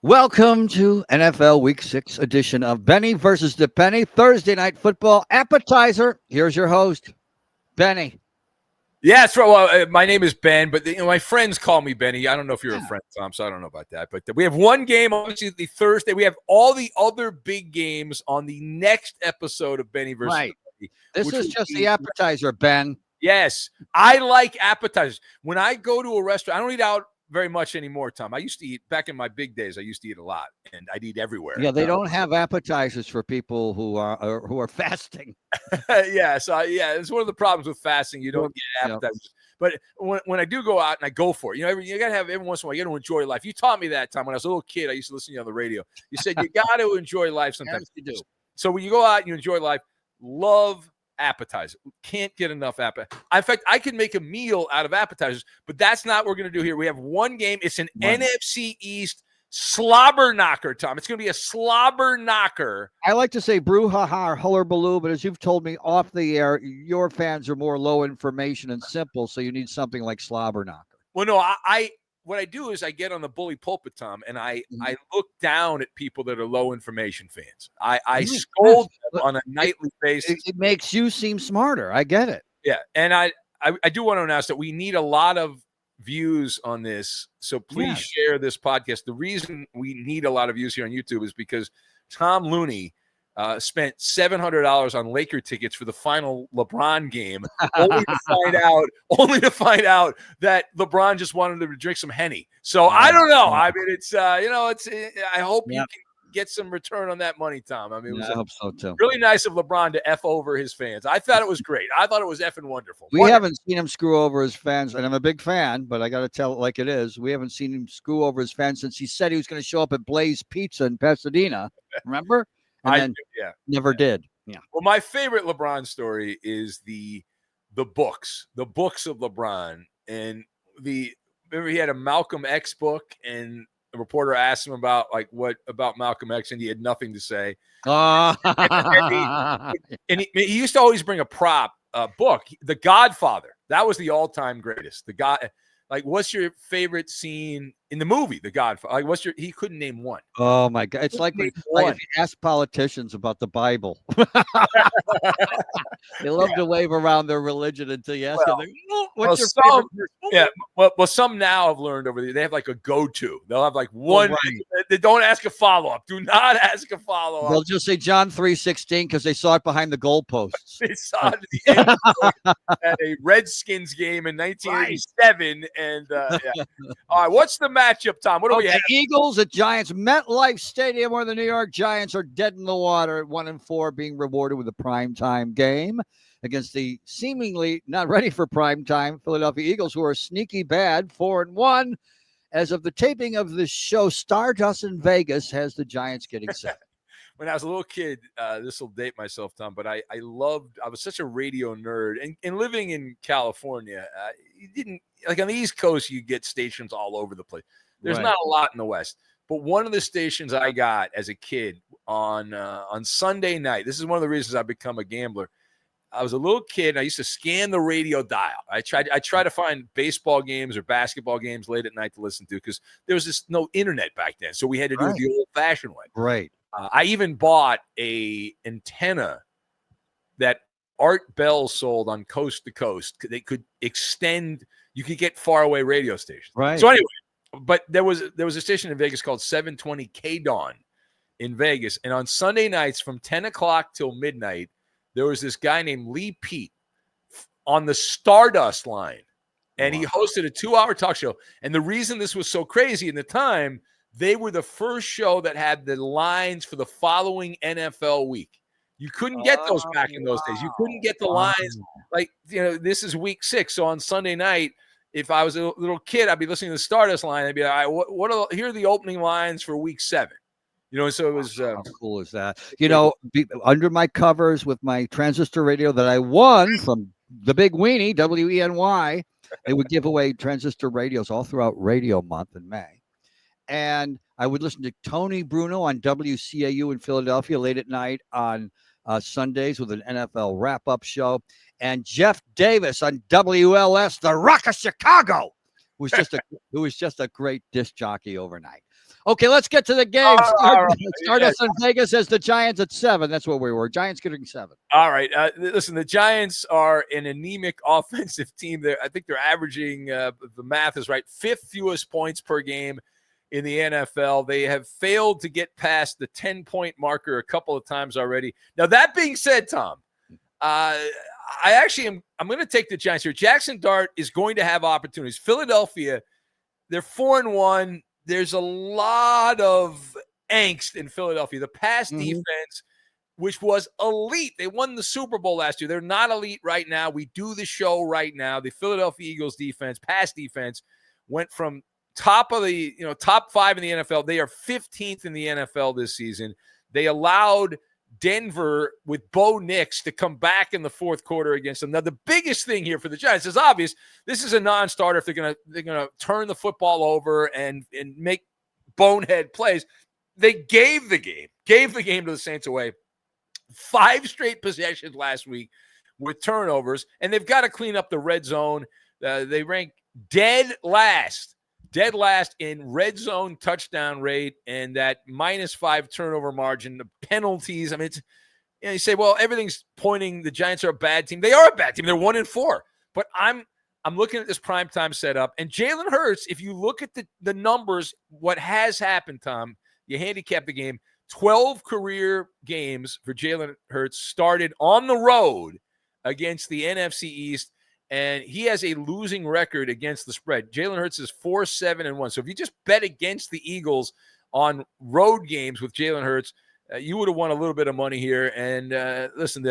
Welcome to NFL Week 6 edition of Benny versus the Penny, Thursday Night Football Appetizer. Here's your host, Benny. Yeah, that's right. Well, my name is Ben, but my friends call me Benny. I don't know if you're a friend, Tom, so I don't know about that. But we have one game, obviously, the Thursday. We have all the other big games on the next episode of Benny versus Right. Benny. This is just the appetizer, Ben. Yes, I like appetizers. When I go to a restaurant, I don't eat out very much anymore, Tom. I used to eat back in my big days. I used to eat a lot, and I'd eat everywhere. Yeah, they don't have appetizers for people who are fasting. So it's one of the problems with fasting. You don't get appetizers. But when I do go out and I go for it, you got to have every once in a while, you got to enjoy life. You taught me that, Tom, when I was a little kid. I used to listen to you on the radio. You said you got to enjoy life sometimes. Yes, you do. So when you go out and you enjoy life, love appetizer. Can't get enough appetizer. In fact, I could make a meal out of appetizers, but that's not what we're going to do here. We have one game. It's an NFC East slobber knocker, Tom. It's going to be a slobber knocker. I like to say brouhaha or hullabaloo, but as you've told me off the air, your fans are more low information and simple, so you need something like slobber knocker. Well, no, what I do is I get on the bully pulpit, Tom, and I look down at people that are low information fans. I scold them on a nightly basis. It makes you seem smarter. I get it. Yeah, and I do want to announce that we need a lot of views on this, so please share this podcast. The reason we need a lot of views here on YouTube is because Tomm Looney spent $700 on Laker tickets for the final LeBron game, only to find out that LeBron just wanted to drink some Henny. So I don't know. I mean, it's I hope you can get some return on that money, Tom. I mean, it was I hope so too. Really nice of LeBron to F over his fans. I thought it was great. I thought it was effing wonderful. We haven't seen him screw over his fans, and I'm a big fan, but I got to tell it like it is. We haven't seen him screw over his fans since he said he was going to show up at Blaze Pizza in Pasadena. Remember? And never did. Yeah. Well, my favorite LeBron story is the books of LeBron, and remember he had a Malcolm X book, and a reporter asked him about what about Malcolm X, and he had nothing to say. And he used to always bring a prop book, The Godfather. That was the all-time greatest. What's your favorite scene in the movie, The Godfather? He couldn't name one. Oh my God. It's like if you ask politicians about the Bible. They love to wave around their religion until you ask them, what's your favorite verse? Yeah. Well, some now have learned over there. They have like a go-to. They'll have like one. They don't ask a follow-up. Do not ask a follow-up. They'll just say John 3:16 because they saw it behind the goalposts. They saw it at the end at a Redskins game in 1987. And all right, what's the matchup, Tom? What do we have? Eagles at Giants, MetLife Stadium, where the New York Giants are dead in the water at 1-4, being rewarded with a primetime game against the seemingly not ready for primetime Philadelphia Eagles, who are sneaky bad, 4-1. As of the taping of this show, Stardust in Vegas has the Giants getting set. When I was a little kid, this will date myself, Tom, but I was such a radio nerd. And living in California, you didn't, like on the East Coast, you get stations all over the place. There's not a lot in the West. But one of the stations I got as a kid on Sunday night, this is one of the reasons I've become a gambler. I was a little kid, and I used to scan the radio dial. I try to find baseball games or basketball games late at night to listen to because there was no internet back then. So we had to do it the old-fashioned way. Right. I even bought a antenna that Art Bell sold on Coast to Coast. They could extend. You could get faraway radio stations. Right. So anyway, but there was a station in Vegas called 720 K-Dawn in Vegas, and on Sunday nights from 10 o'clock till midnight, there was this guy named Lee Pete on the Stardust line, and he hosted a 2-hour talk show. And the reason this was so crazy in the time, they were the first show that had the lines for the following NFL week. You couldn't get those back in those days. You couldn't get the lines this is week 6. So on Sunday night, if I was a little kid, I'd be listening to the Stardust line. I'd be like, here are the opening lines for week 7. So it was how cool is that? Under my covers with my transistor radio that I won from the Big Weenie, WENY, they would give away transistor radios all throughout Radio Month in May. And I would listen to Tony Bruno on WCAU in Philadelphia late at night on Sundays with an NFL wrap-up show. And Jeff Davis on WLS, the Rock of Chicago, who was just a great disc jockey overnight. Okay, let's get to the game. All right. Start Yeah. us in Vegas as the Giants at 7. That's what we were. Giants getting 7. All right. Listen, the Giants are an anemic offensive team. I think they're averaging, the math is right, 5th fewest points per game in the NFL. They have failed to get past the 10-point marker a couple of times already. Now, that being said, Tom, I'm going to take the Giants here. Jaxson Dart is going to have opportunities. Philadelphia, they're 4-1. There's a lot of angst in Philadelphia. The pass defense, which was elite. They won the Super Bowl last year. They're not elite right now. We do the show right now. The Philadelphia Eagles defense, pass defense, went from top 5 in the NFL. They are 15th in the NFL this season. They allowed Denver with Bo Nix to come back in the fourth quarter against them. Now, the biggest thing here for the Giants is obvious. This is a non-starter if they're gonna turn the football over and make bonehead plays. They gave the game to the Saints away. 5 straight possessions last week with turnovers, and they've got to clean up the red zone. They rank dead last in red zone touchdown rate and that -5 turnover margin, the penalties. I mean, you say, well, everything's pointing the Giants are a bad team. They are a bad team. They're 1-4. But I'm looking at this primetime setup, and Jalen Hurts, if you look at the numbers, what has happened, Tom, you handicap the game. 12 career games for Jalen Hurts started on the road against the NFC East, and he has a losing record against the spread. Jalen Hurts is 4-7-1. So if you just bet against the Eagles on road games with Jalen Hurts, you would have won a little bit of money here. And listen,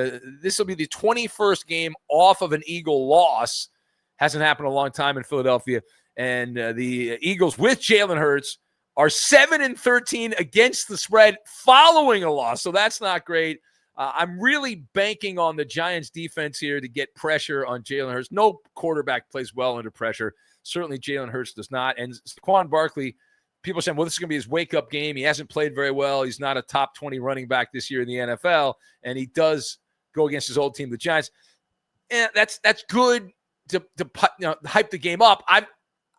this will be the 21st game off of an Eagle loss. Hasn't happened in a long time in Philadelphia. And the Eagles with Jalen Hurts are 7-13 against the spread following a loss. So that's not great. I'm really banking on the Giants defense here to get pressure on Jalen Hurts. No quarterback plays well under pressure. Certainly Jalen Hurts does not. And Saquon Barkley, people are saying, well, this is going to be his wake-up game. He hasn't played very well. He's not a top 20 running back this year in the NFL. And he does go against his old team, the Giants. And that's good to hype the game up.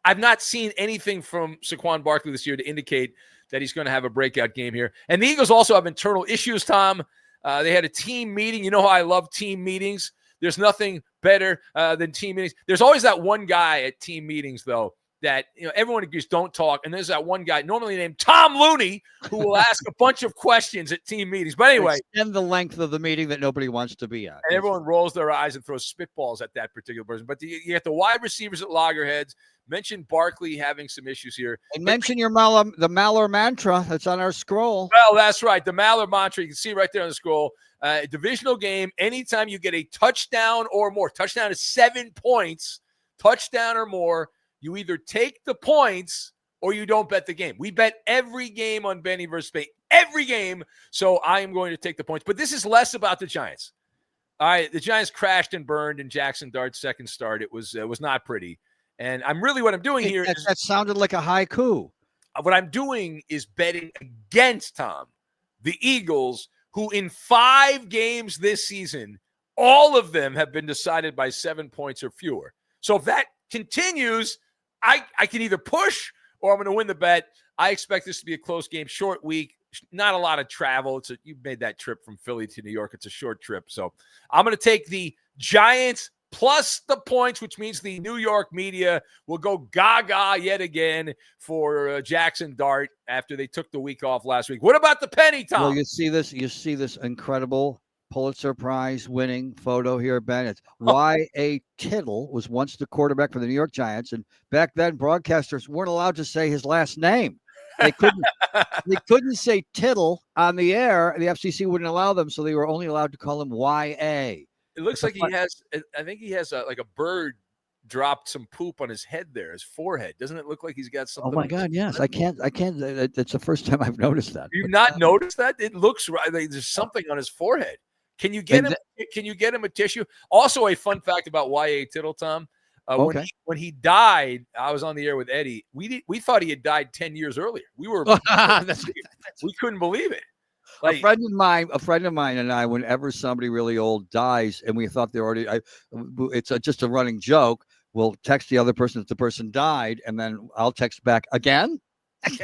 I've not seen anything from Saquon Barkley this year to indicate that he's going to have a breakout game here. And the Eagles also have internal issues, Tom. They had a team meeting. You know how I love team meetings. There's nothing better than team meetings. There's always that one guy at team meetings, though, that everyone agrees don't talk. And there's that one guy, normally named Tomm Looney, who will ask a bunch of questions at team meetings. But anyway. Extend the length of the meeting that nobody wants to be at. And everyone rolls their eyes and throws spitballs at that particular person. But you get the wide receivers at loggerheads. Mention Barkley having some issues here. And mention the Maller mantra that's on our scroll. Well, that's right. The Maller mantra, you can see right there on the scroll. Divisional game, anytime you get a touchdown or more. Touchdown is 7 points. Touchdown or more. You either take the points or you don't bet the game. We bet every game on Benny versus Spain. Every game. So I am going to take the points. But this is less about the Giants. All right, the Giants crashed and burned in Jaxson Dart's second start. It was not pretty. And what I'm doing here is that sounded like a haiku. What I'm doing is betting against Tom, the Eagles, who in 5 games this season, all of them have been decided by 7 points or fewer. So if that continues, I can either push or I'm going to win the bet. I expect this to be a close game, short week, not a lot of travel. You've made that trip from Philly to New York. It's a short trip. So I'm going to take the Giants plus the points, which means the New York media will go gaga yet again for Jaxson Dart after they took the week off last week. What about the penny, Tom? Well, you see this incredible Pulitzer Prize winning photo here, Ben. It's Y.A. Tittle was once the quarterback for the New York Giants, and back then broadcasters weren't allowed to say his last name. They couldn't say Tittle on the air. The FCC wouldn't allow them, so they were only allowed to call him Y.A. It looks like I think he has like a bird dropped some poop on his head there, his forehead. Doesn't it look like he's got something? Oh my God, yes. I can't. It's the first time I've noticed that. You've not noticed that? It looks right. Like there's something on his forehead. Can you get him a tissue? Also, a fun fact about Y.A. Tittle, Tom. Okay. When he died, I was on the air with Eddie. We thought he had died 10 years earlier. We couldn't believe it. Like, a friend of mine and I, whenever somebody really old dies and we thought it's just a running joke, we'll text the other person if the person died, and then I'll text back again.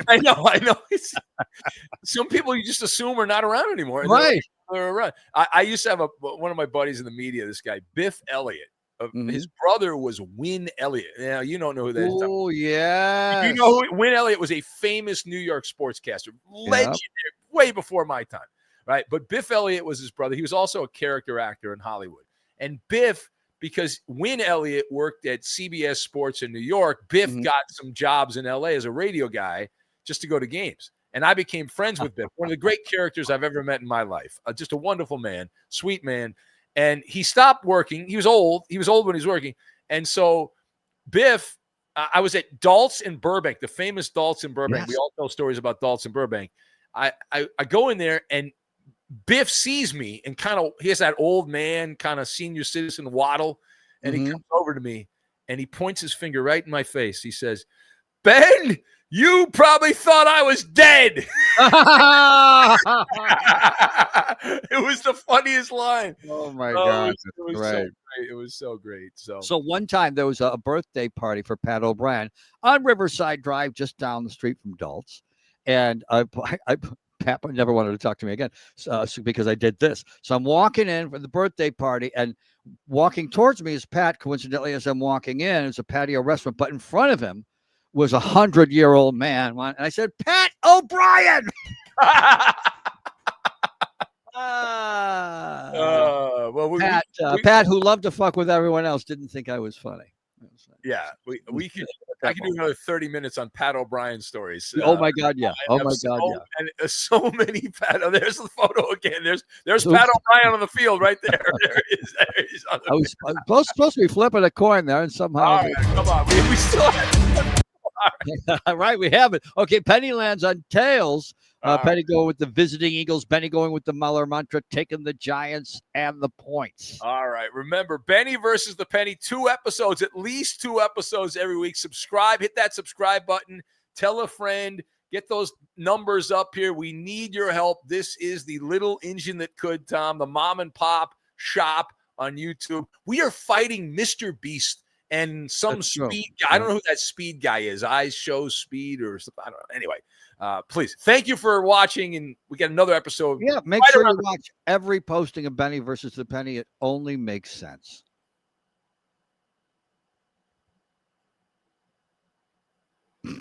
I know. Some people you just assume are not around anymore. And Right. they're around. I used to have one of my buddies in the media, this guy, Biff Elliott. His brother was Win Elliott. Now, you don't know who that is. Oh, yes. You know who Win Elliott was? A famous New York sportscaster, legendary, way before my time, right? But Biff Elliott was his brother. He was also a character actor in Hollywood. And Biff, because Win Elliott worked at CBS Sports in New York, Biff got some jobs in LA as a radio guy just to go to games. And I became friends with Biff, one of the great characters I've ever met in my life. Just a wonderful man, sweet man. And he stopped working. He was old. He was old when he was working. And so Biff, I was at Dalt's in Burbank, the famous Dalt's in Burbank. Yes. We all tell stories about Dalt's in Burbank. I go in there, and Biff sees me, and he has that old man kind of senior citizen waddle. And he comes over to me, and he points his finger right in my face. He says, "Ben, you probably thought I was dead." It was the funniest line. Oh my God. It was so great. It was so great. So one time there was a birthday party for Pat O'Brien on Riverside Drive, just down the street from Dalt's. And Pat never wanted to talk to me again because I did this. So I'm walking in for the birthday party, and walking towards me is Pat. Coincidentally, as I'm walking in, it's a patio restaurant, but in front of him was 100-year-old man. And I said, "Pat O'Brien." Pat, who loved to fuck with everyone else, didn't think I was funny. Yeah, we could. I could do another 30 minutes on Pat O'Brien stories. Oh my God, yeah. Oh my God, yeah. And so many Pat. Oh, there's the photo again. There's Pat O'Brien on the field right there. There he is. There he is on the I was supposed to be flipping a coin there, and somehow. All right, come on, we still have. All right, we have it. Okay, Penny lands on tails. Penny going with the visiting Eagles. Benny going with the Maller mantra, taking the Giants and the points. All right. Remember, Benny versus the Penny, 2 episodes, at least 2 episodes every week. Subscribe. Hit that subscribe button. Tell a friend. Get those numbers up here. We need your help. This is the little engine that could, Tom, the mom and pop shop on YouTube. We are fighting Mr. Beast and some speed guy. I don't know who that speed guy is. Eyes show speed or something. I don't know. Anyway, please, thank you for watching, and we got another episode. Yeah, make sure you watch every posting of Benny versus the Penny. It only makes sense.